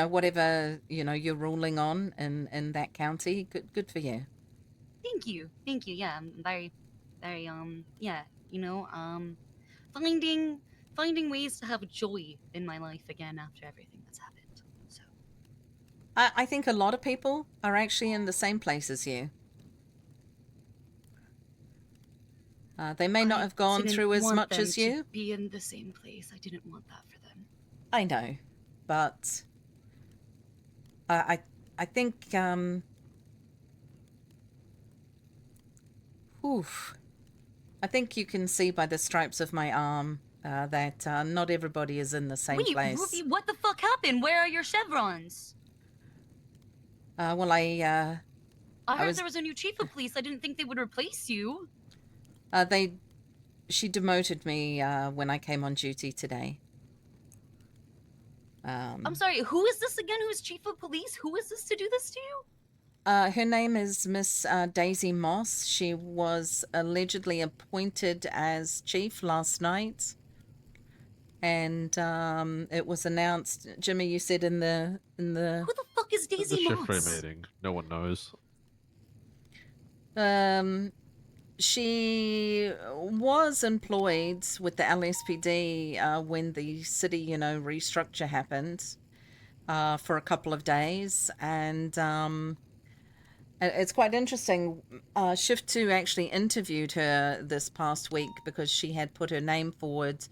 whatever, you're ruling on in that county. Good for you. Thank you. Thank you. Yeah, I'm very, very, yeah, you know, finding finding ways to have joy in my life again after everything that's happened. So, I think a lot of people are actually in the same place as you. They may not I have gone didn't through as want much them as to you. be in the same place. I didn't want that for them. I know, but I I think oof, I think you can see by the stripes of my arm that not everybody is in the same Wait, Ruby, place. what the fuck happened? Where are your chevrons? Well, I I heard was there was a new chief of police. I didn't think they would replace you. they she demoted me when I came on duty today. I'm Um, sorry, who is this again? Who is chief of police? Who is this to do this to you? Her name is Miss Daisy Moss. She was allegedly appointed as chief last night, and it was announced. Jimmy, you said in the Who the fuck is The Daisy shift Moss? meeting. No one knows. um she was employed with the LSPD when the city, restructure happened for a couple of days, and it's quite interesting. Shift 2 actually interviewed her this past week because she had put her name forward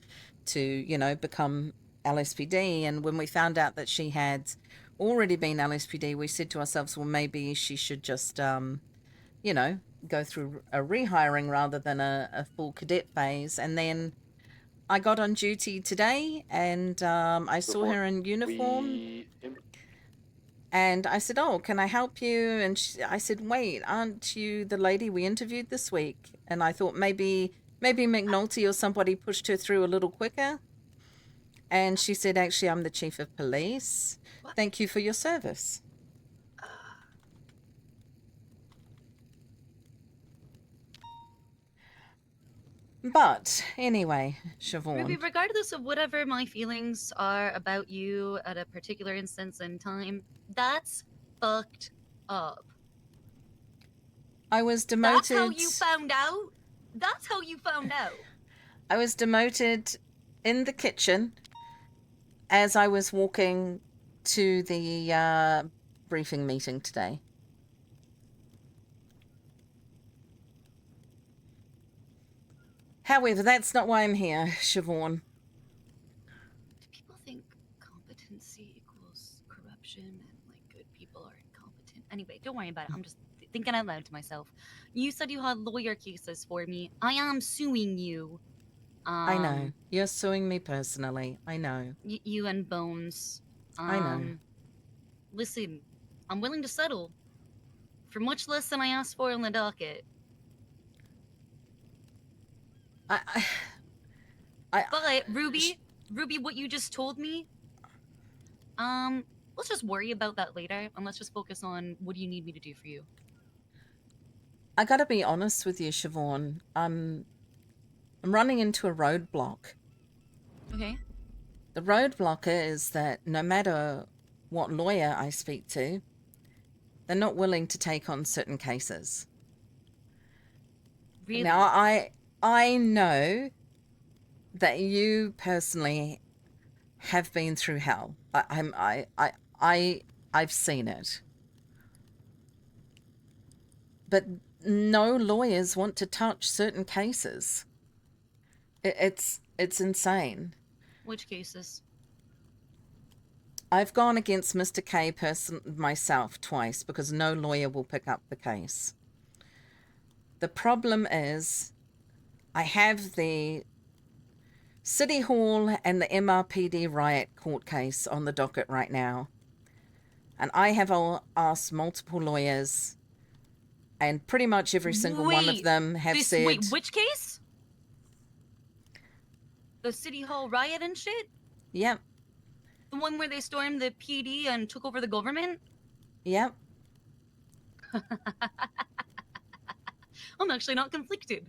to, become LSPD. And when we found out that she had already been LSPD, we said to ourselves, well, maybe she should just, you know, go through a rehiring rather than a full cadet phase. And then I got on duty today, and I saw Before her in uniform, we and I said, "Oh, can I help you?" And I said, "Wait, aren't you the lady we interviewed this week?" And I thought maybe McNulty or somebody pushed her through a little quicker. And she said, "Actually, I'm the chief of police. What? Thank you for your service." Uh, But anyway, Ruby, Siobhan, regardless of whatever my feelings are about you at a particular instance in time, that's fucked up. I was That's how demoted. you found out? That's how you found out. I was demoted in the kitchen as I was walking to the briefing meeting today. However, that's not why I'm here, Siobhan. Do people think competency equals corruption and like good people are incompetent? Anyway, don't worry about it. I'm just thinking out loud to myself. You said you had lawyer cases for me. I am suing you. I know. You're suing me personally. I know. You and Bones. I know. Listen, I'm willing to settle for much less than I asked for in the docket. I, I, But Ruby, what you just told me, let's just worry about that later, and let's just focus on what do you need me to do for you. I gotta be honest with you, Siobhan. I'm running into a roadblock. Okay. The roadblock is that no matter what lawyer I speak to, they're not willing to take on certain cases. Really? Now, I know that you personally have been through hell. I've seen it. But no lawyers want to touch certain cases. It's insane. Which cases? I've gone against Mr. K myself twice because no lawyer will pick up the case. The problem is I have the City Hall and the MRPD riot court case on the docket right now. And I have asked multiple lawyers, and pretty much every single one of them have said... Wait, which case? The City Hall riot and shit? Yep. The one where they stormed the PD and took over the government? Yep. I'm actually not conflicted.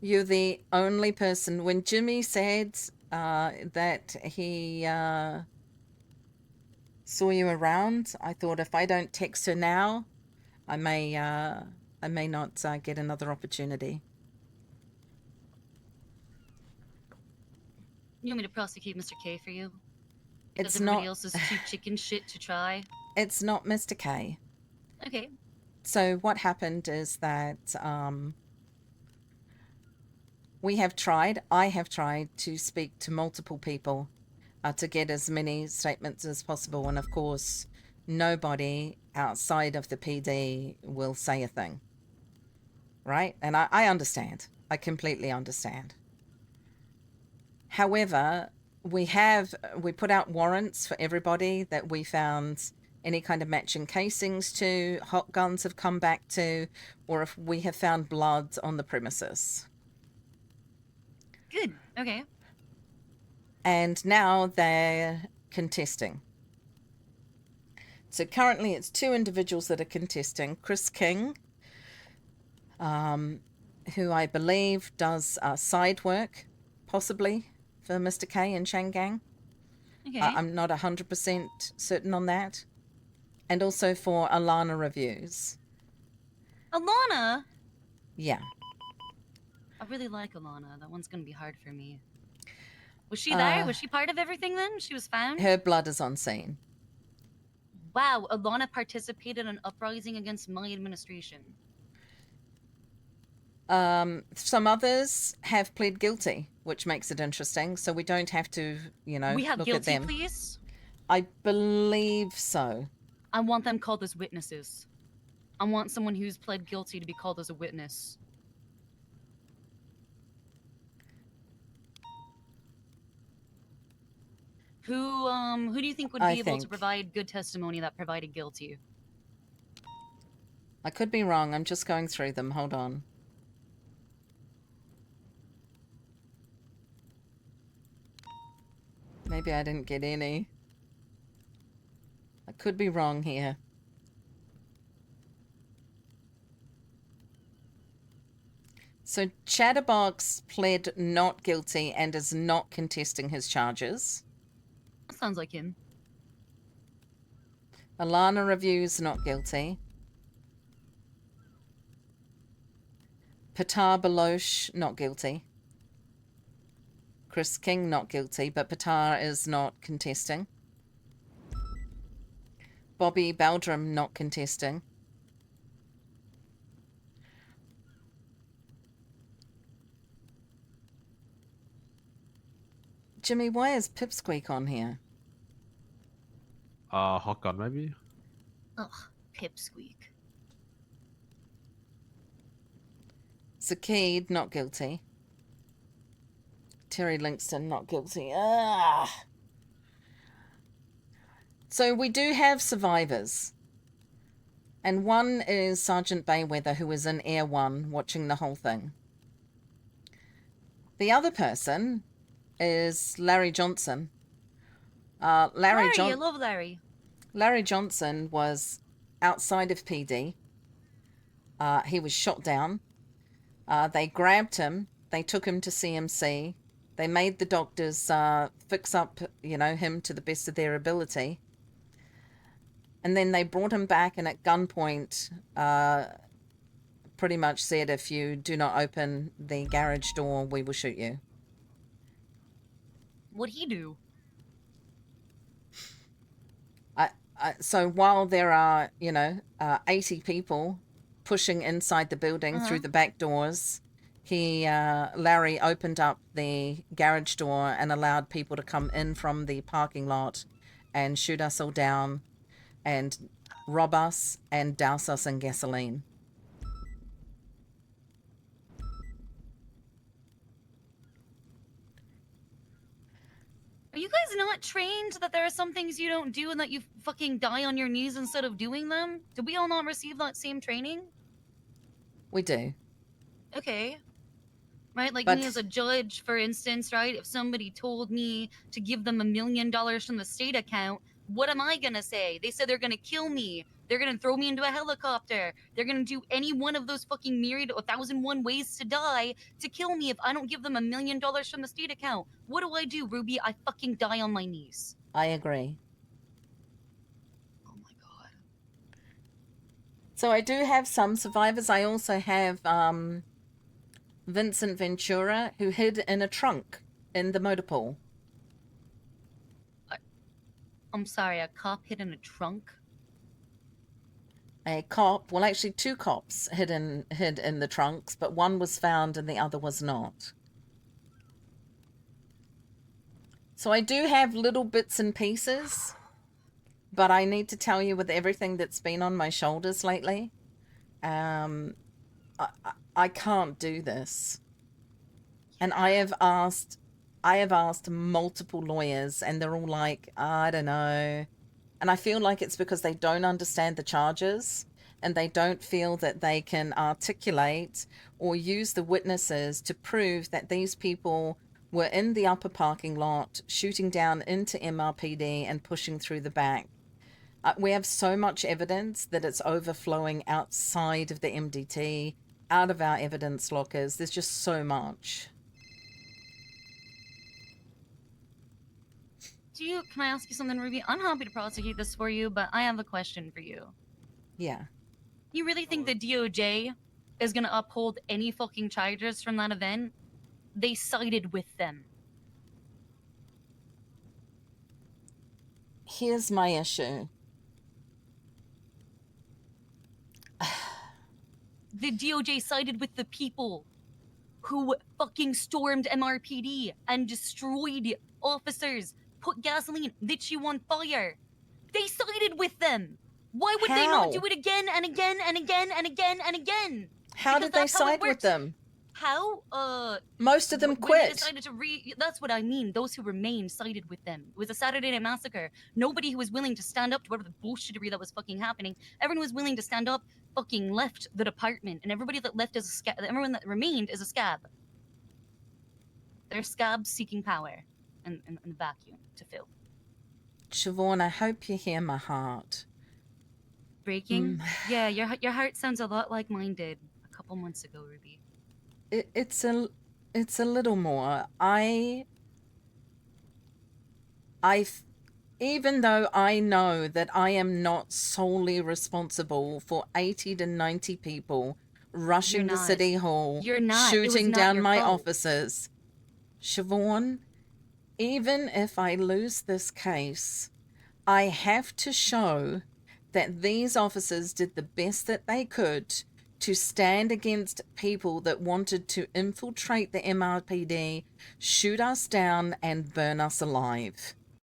You're the only person. When Jimmy said that he saw you around. I thought if I don't text her now, I may not get another opportunity. You want me to prosecute Mr. K for you? Because It's everybody not else is too chicken shit to try? it's not Mr. K. Okay. So what happened is that I have tried to speak to multiple people to get as many statements as possible. And of course, nobody outside of the PD will say a thing. Right? And I understand. I completely understand. However, we put out warrants for everybody that we found any kind of matching casings to, hot guns have come back to, or if we have found blood on the premises. Good. Okay. And now they're contesting. So currently it's two individuals that are contesting. Chris King, who I believe does side work, possibly, for Mr. K in Shangang. Okay. I'm not 100% certain on that. And also for Alana Reviews. Alana! Yeah. I really like Alana. That one's gonna be hard for me. Was she there? Was she part of everything then? She was found? Her blood is on scene. Wow, Alana participated in an uprising against my administration. Some others have pled guilty, which makes it interesting. So we don't have to, We have look at guilty them. pleas? I believe so. I want them called as witnesses. I want someone who's pled guilty to be called as a witness. Who do you think would be able to provide good testimony that provided guilty? I could be wrong. I'm just going through them. Hold on. Maybe I didn't get any. I could be wrong here. So Chatterbox pled not guilty and is not contesting his charges. That sounds like him. Alana Reviews not guilty. Patar Baloch not guilty. Chris King not guilty, but Patar is not contesting. Bobby Baldrum not contesting. Jimmy, why is Pipsqueak on here? Hot gun maybe? Ugh, pipsqueak. Zakid not guilty. Terry Linkston not guilty. Ah. So we do have survivors. And one is Sergeant Bayweather, who was in Air 1 watching the whole thing. The other person is Larry Johnson. Larry, I love Larry. Larry Johnson was outside of PD. He was shot down. They grabbed him. They took him to CMC. They made the doctors fix up, him to the best of their ability. And then they brought him back and at gunpoint pretty much said, if you do not open the garage door, we will shoot you. What'd he do? So while there are, 80 people pushing inside the building through the back doors, Larry opened up the garage door and allowed people to come in from the parking lot and shoot us all down and rob us and douse us in gasoline. Are you guys not trained that there are some things you don't do and that you fucking die on your knees instead of doing them? Did we all not receive that same training? We do. Okay. Right, like me as a judge, for instance, right? If somebody told me to give them $1 million from the state account, what am I gonna say? They said they're gonna kill me. They're gonna throw me into a helicopter. They're gonna do any one of those fucking myriad 1,001 ways to die to kill me if I don't give them $1 million from the state account. What do I do, Ruby? I fucking die on my knees. I agree. So I do have some survivors. I also have Vincent Ventura, who hid in a trunk in the motor pool. I- I'm sorry, a cop hid in a trunk? A cop, well, actually, two cops hid in the trunks, but one was found and the other was not. So I do have little bits and pieces, but I need to tell you, with everything that's been on my shoulders lately, um, I can't do this. And I have asked multiple lawyers, and they're all like, I don't know. And I feel like it's because they don't understand the charges and they don't feel that they can articulate or use the witnesses to prove that these people were in the upper parking lot shooting down into MRPD and pushing through the back. We have so much evidence that it's overflowing outside of the MDT, out of our evidence lockers. There's just so much. Can I ask you something, Ruby? I'm happy to prosecute this for you, but I have a question for you. Yeah. You really think the DOJ is gonna uphold any fucking charges from that event? They sided with them. Here's my issue. The DOJ sided with the people who fucking stormed MRPD and destroyed officers, put gasoline, lit you on fire. They sided with them. Why would they not How? do it again and again and again and again and again? How Because did they that's how it side with works. them? How? Most of them When they quit. decided to that's what I mean. Those who remained sided with them. It was a Saturday Night Massacre. Nobody who was willing to stand up to whatever the bullshittery that was fucking happening. Everyone who was willing to stand up fucking left the department, and everybody that left as a scab, everyone that remained is a scab. They're scabs seeking power and vacuum to fill. Siobhan, I hope you hear my heart. Breaking? Yeah, your heart sounds a lot like mine did a couple months ago, Ruby. It's a little more. Even though I know that I am not solely responsible for 80 to 90 people rushing the city hall, You're not. It was shooting not down your my fault. officers, Siobhan, even if I lose this case, I have to show that these officers did the best that they could to stand against people that wanted to infiltrate the MRPD, shoot us down, and burn us alive.